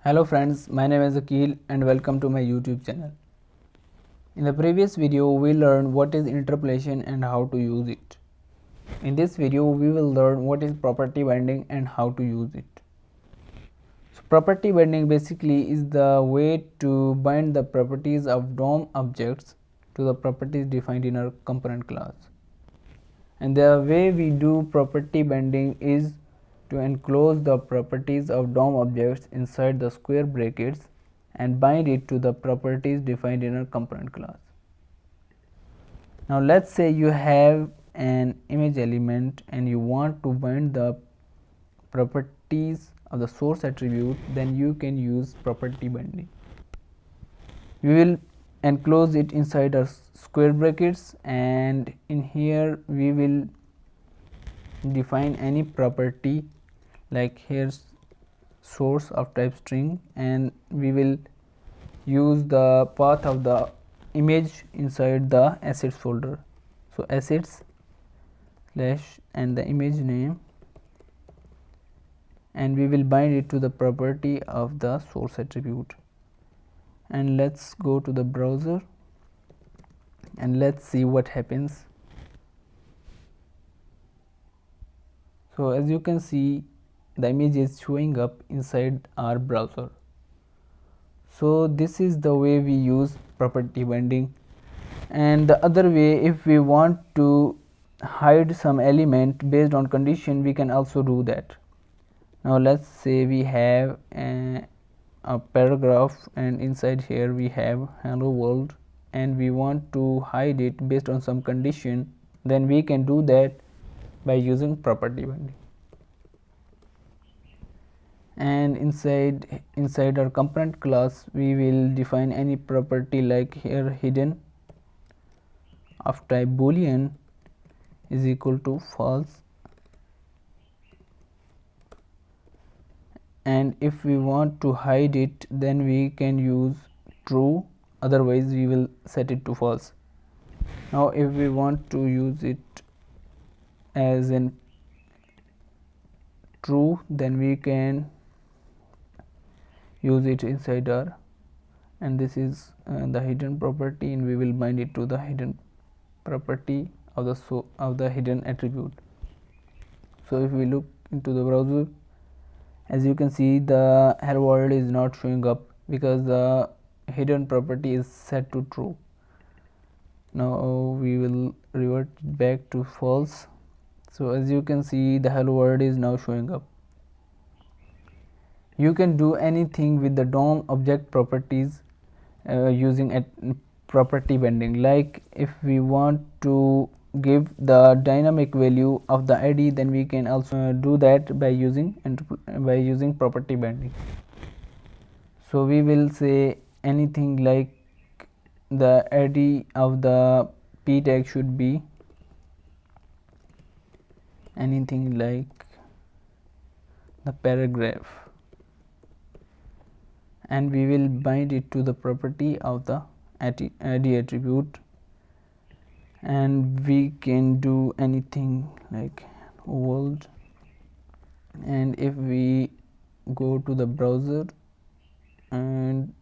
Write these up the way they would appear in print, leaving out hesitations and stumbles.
Hello friends, my name is Akil and welcome to my YouTube channel. In the previous video, we learned what is interpolation and how to use it. In this video, we will learn what is property binding and how to use it. So property binding basically is the way to bind the properties of DOM objects to the properties defined in our component class. And the way we do property binding is to enclose the properties of DOM objects inside the square brackets and bind it to the properties defined in a component class. Now let's say you have an image element and you want to bind the properties of the source attribute, then you can use property binding. We will enclose it inside our square brackets, and in here we will define any property, like here's source of type string, and we will use the path of the image inside the assets folder. So assets slash and the image name, and we will bind it to the property of the source attribute. And let's go to the browser and let's see what happens. So as you can see, the image is showing up inside our browser. So this is the way we use property binding. And the other way, if we want to hide some element based on condition, we can also do that. Now let's say we have a paragraph, and inside here we have hello world, and we want to hide it based on some condition, then we can do that by using property binding. And inside our component class, we will define any property, like here hidden of type boolean is equal to false, and if we want to hide it, then we can use true, otherwise we will set it to false. Now if we want to use it as in true, then we can use it inside our, and this is the hidden property, and we will bind it to the hidden property of the hidden attribute. So if we look into the browser, as you can see, the hello world is not showing up because the hidden property is set to true. Now we will revert back to false. So as you can see, the hello world is now showing up. You can do anything with the DOM object properties using a property binding. Like if we want to give the dynamic value of the ID, then we can also do that by using property binding. So we will say anything like the ID of the p tag should be anything like the paragraph, and we will bind it to the property of the ID attribute. And we can do anything like world, and if we go to the browser and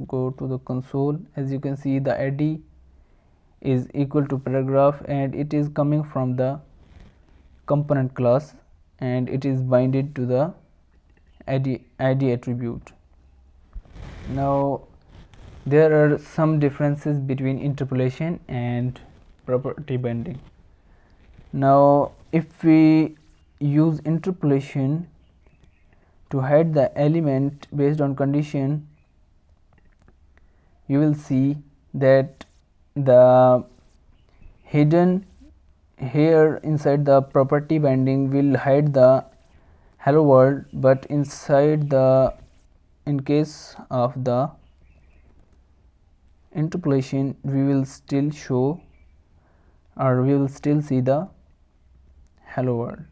go to the console, as you can see, the ID is equal to paragraph, and it is coming from the component class, and it is binded to the ID attribute. Now there are some differences between interpolation and property binding. Now if we use interpolation to hide the element based on condition, you will see that the hidden here inside the property binding will hide the hello world, but in case of the interpolation, we will still show, or we will still see the hello world.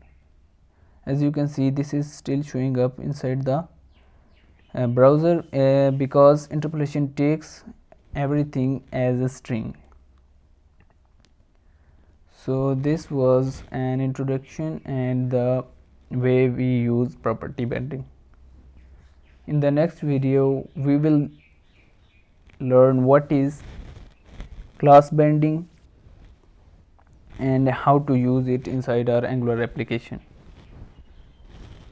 As you can see, this is still showing up inside the browser because interpolation takes everything as a string. So this was an introduction and the way we use property binding. In the next video, we will learn what is class bending and how to use it inside our Angular application.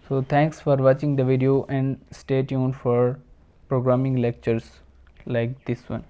So thanks for watching the video and stay tuned for programming lectures like this one.